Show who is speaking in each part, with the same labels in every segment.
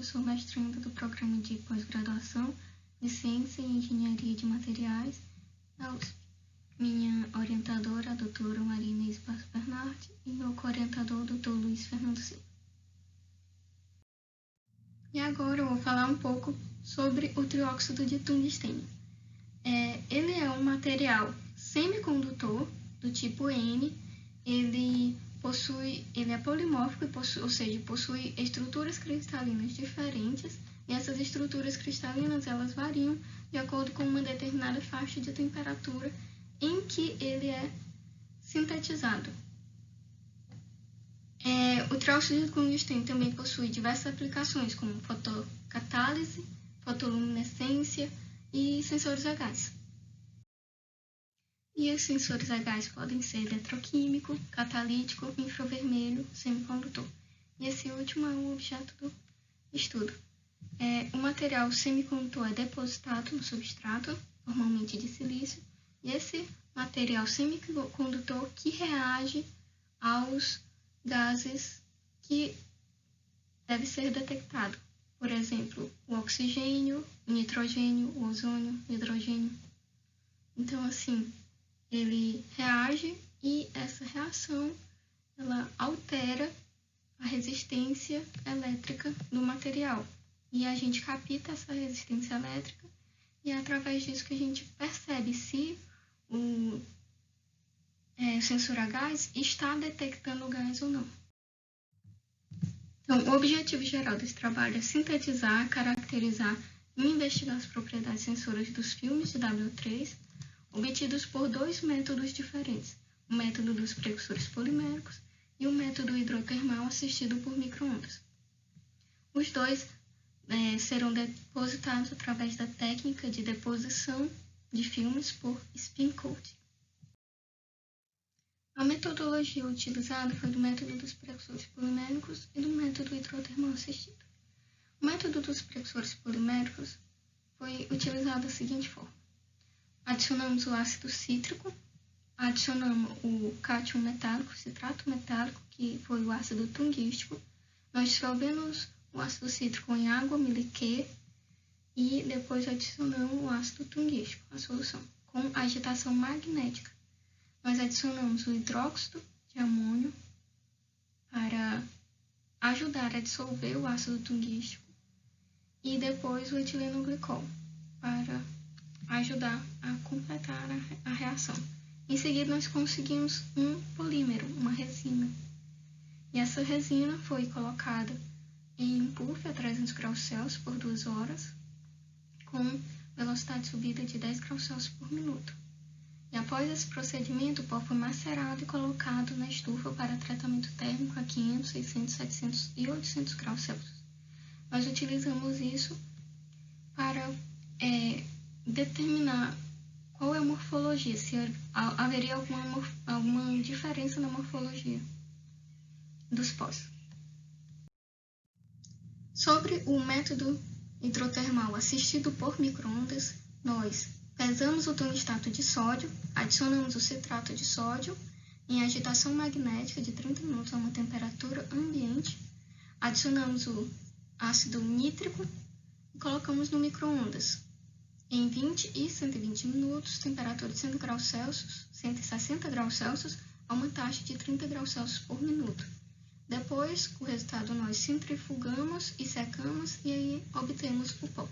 Speaker 1: eu sou mestranda do programa de pós-graduação de Ciência e Engenharia de Materiais da USP. Minha orientadora, a doutora Maria Inês Basso Bernardi, e meu co-orientador, o doutor Luiz Fernando Silva. E agora eu vou falar um pouco sobre o trióxido de tungstênio. Ele é um material semicondutor do tipo N, ele é polimórfico, possui estruturas cristalinas diferentes, e essas estruturas cristalinas elas variam de acordo com uma determinada faixa de temperatura em que ele é sintetizado. O trióxido de tungstênio também possui diversas aplicações, como fotocatálise, fotoluminescência e sensores a gás. E os sensores a gás podem ser eletroquímico, catalítico, infravermelho, semicondutor. E esse último é o objeto do estudo. O material semicondutor é depositado no substrato, normalmente de silício, e esse material semicondutor que reage aos gases que deve ser detectado. Por exemplo, o oxigênio, o nitrogênio, o ozônio, o hidrogênio. Então, assim, ele reage e essa reação ela altera a resistência elétrica do material. E a gente capta essa resistência elétrica e é através disso que a gente percebe se o sensor a gás está detectando o gás ou não. Então, o objetivo geral desse trabalho é sintetizar, caracterizar e investigar as propriedades sensoras dos filmes de W3, obtidos por dois métodos diferentes, o método dos precursores poliméricos e o método hidrotermal assistido por microondas. Os dois serão depositados através da técnica de deposição de filmes por spin coating. A metodologia utilizada foi do método dos precursores poliméricos e do método hidrotermal assistido. O método dos precursores poliméricos foi utilizado da seguinte forma. Adicionamos o ácido cítrico, adicionamos o cátion metálico, citrato metálico, que foi o ácido tungstênico. Nós dissolvemos o ácido cítrico em água, miliquê, e depois adicionamos o ácido tungstênico, a solução, com agitação magnética. Nós adicionamos o hidróxido de amônio para ajudar a dissolver o ácido tungstênico e depois o etileno glicol para ajudar a completar a reação. Em seguida, nós conseguimos um polímero, uma resina. E essa resina foi colocada em um puff a 300 graus Celsius por 2 horas, com velocidade subida de 10 graus Celsius por minuto. E após esse procedimento, o pó foi macerado e colocado na estufa para tratamento térmico a 500, 600, 700 e 800 graus Celsius. Nós utilizamos isso para determinar qual é a morfologia, se haveria alguma diferença na morfologia dos pós. Sobre o método hidrotermal assistido por microondas, nós pesamos o tungstato de sódio, adicionamos o citrato de sódio em agitação magnética de 30 minutos a uma temperatura ambiente, adicionamos o ácido nítrico e colocamos no microondas em 20 e 120 minutos, temperatura de 100 graus Celsius, 160 graus Celsius, a uma taxa de 30 graus Celsius por minuto. Depois, o resultado nós centrifugamos e secamos e aí obtemos o pó.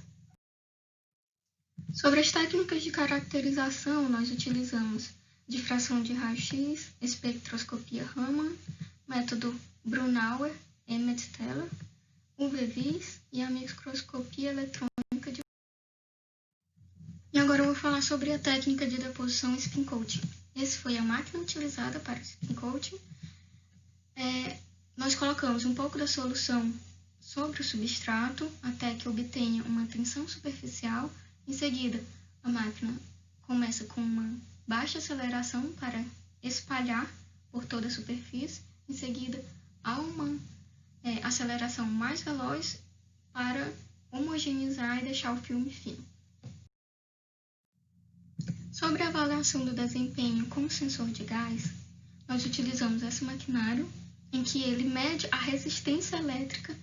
Speaker 1: Sobre as técnicas de caracterização, nós utilizamos difração de raio-x, espectroscopia Raman, método Brunauer, Emmett-Teller, UV-Vis e a microscopia eletrônica de... E agora eu vou falar sobre a técnica de deposição spin coating. Essa foi a máquina utilizada para spin coating. Nós colocamos um pouco da solução sobre o substrato até que obtenha uma tensão superficial. Em seguida, a máquina começa com uma baixa aceleração para espalhar por toda a superfície. Em seguida, há uma aceleração mais veloz para homogeneizar e deixar o filme fino. Sobre a avaliação do desempenho com o sensor de gás, nós utilizamos esse maquinário em que ele mede a resistência elétrica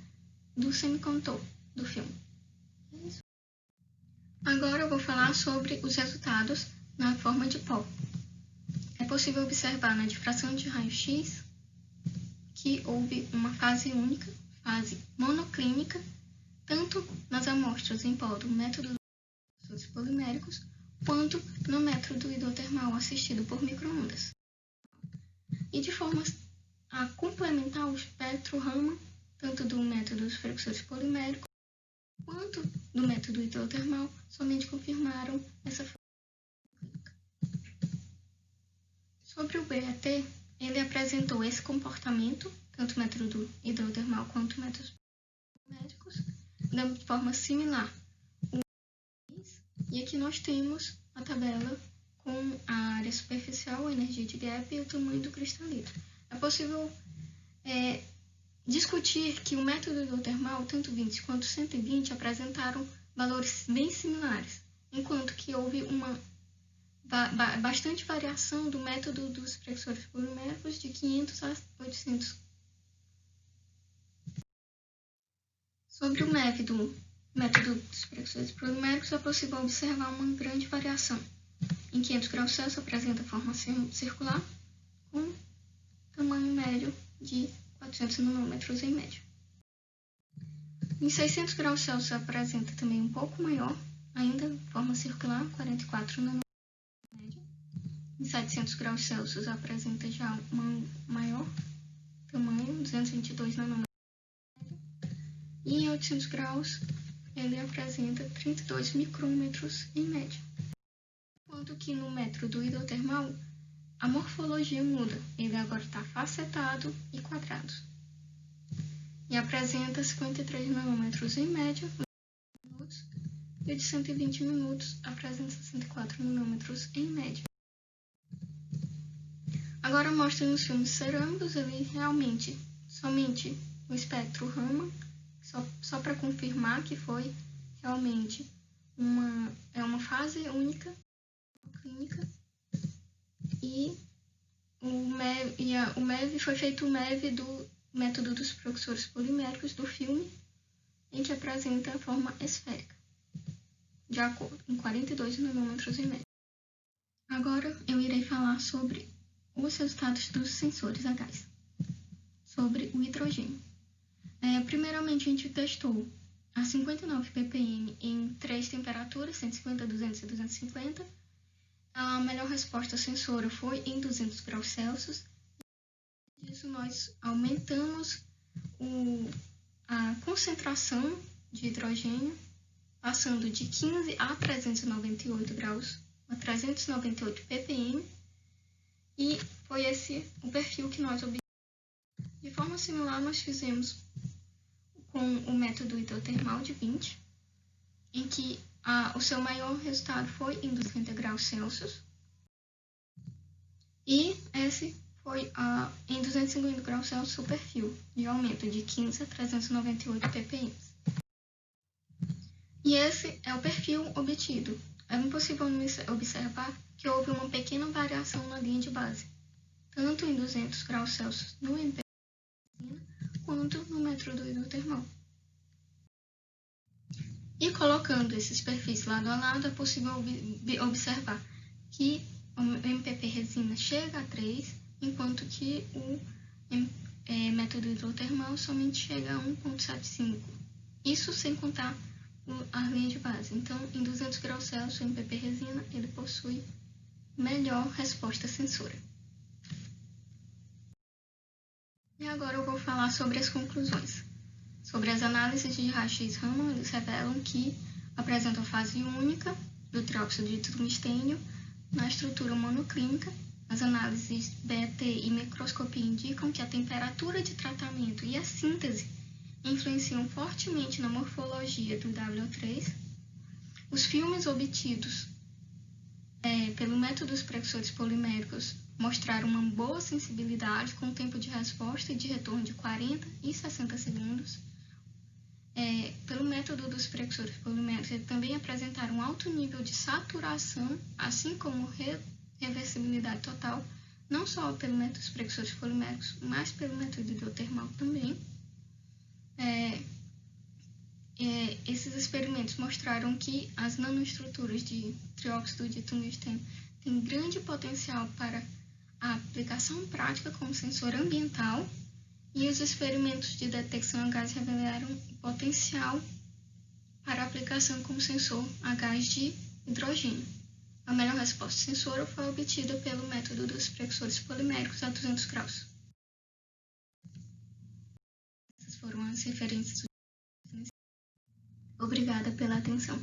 Speaker 1: do semicondutor do filme. Agora eu vou falar sobre os resultados na forma de pó. É possível observar na difração de raio-x que houve uma fase única, fase monoclínica, tanto nas amostras em pó do método dos poliméricos, quanto no método hidrotermal assistido por micro-ondas. E de forma a complementar o espectro Raman, tanto do método dos precursores poliméricos, quanto do método hidrotermal, somente confirmaram essa forma clínica. Sobre o BET, ele apresentou esse comportamento, tanto o método hidrotermal quanto o método poliméricos, de forma similar. E aqui nós temos a tabela com a área superficial, a energia de gap e o tamanho do cristalito. É possível discutir que o método hidrotermal, tanto 20 quanto 120, apresentaram valores bem similares, enquanto que houve uma bastante variação do método dos precursores poliméricos de 500 a 800. Sobre o MEV do método dos precursores poliméricos, é possível observar uma grande variação. Em 500 graus Celsius apresenta forma circular, com tamanho médio de 400 nanômetros em média. Em 600 graus Celsius apresenta também um pouco maior, ainda forma circular, 44 nanômetros em média. Em 700 graus Celsius apresenta já um maior tamanho, 222 nanômetros em média. E em 800 graus ele apresenta 32 micrômetros em média. Enquanto que no método hidrotermal, a morfologia muda, ele agora está facetado e quadrado. E apresenta 53 nanômetros em média, minutos, e o de 120 minutos apresenta 64 nanômetros em média. Agora mostra nos filmes cerâmicos, ele realmente, somente o espectro Raman, só para confirmar que foi realmente uma fase única clínica, e o MEV foi feito o MEV do método dos precursores poliméricos do filme, em que apresenta a forma esférica, de acordo com 42 nanômetros em média. Agora eu irei falar sobre os resultados dos sensores a gás, sobre o hidrogênio. Primeiramente, a gente testou a 59 ppm em 3 temperaturas, 150, 200 e 250. A melhor resposta sensora foi em 200 graus Celsius. Disso, nós aumentamos a concentração de hidrogênio, passando de 15 a 398 graus, a 398 ppm, e foi esse o perfil que nós obtivemos. De forma similar, nós fizemos com o método hidrotermal de 20, em que o seu maior resultado foi em 250 graus Celsius, e esse foi em 250 graus Celsius o perfil de aumento de 15 a 398 ppm. E esse é o perfil obtido. É impossível observar que houve uma pequena variação na linha de base, tanto em 200 graus Celsius no MP quanto no método hidrotermal. E colocando esses perfis lado a lado, é possível observar que o MPP resina chega a 3, enquanto que o método hidrotermal somente chega a 1,75. Isso sem contar a linha de base. Então, em 200 graus Celsius, o MPP resina ele possui melhor resposta sensora. E agora eu vou falar sobre as conclusões. Sobre as análises de raio-x Raman, eles revelam que apresentam fase única do trióxido de tungstênio na estrutura monoclínica. As análises BET e microscopia indicam que a temperatura de tratamento e a síntese influenciam fortemente na morfologia do WO3. Os filmes obtidos pelo método dos precursores poliméricos mostraram uma boa sensibilidade com tempo de resposta e de retorno de 40 e 60 segundos. Pelo método dos precursores poliméricos, eles também apresentaram um alto nível de saturação, assim como reversibilidade total, não só pelo método dos precursores poliméricos, mas pelo método hidrotermal também. Esses experimentos mostraram que as nanoestruturas de trióxido de tungstênio têm grande potencial para a aplicação prática como sensor ambiental, e os experimentos de detecção a gás revelaram o potencial para a aplicação como sensor a gás de hidrogênio. A melhor resposta sensora foi obtida pelo método dos precursores poliméricos a 200 graus. Essas foram as referências. Obrigada pela atenção.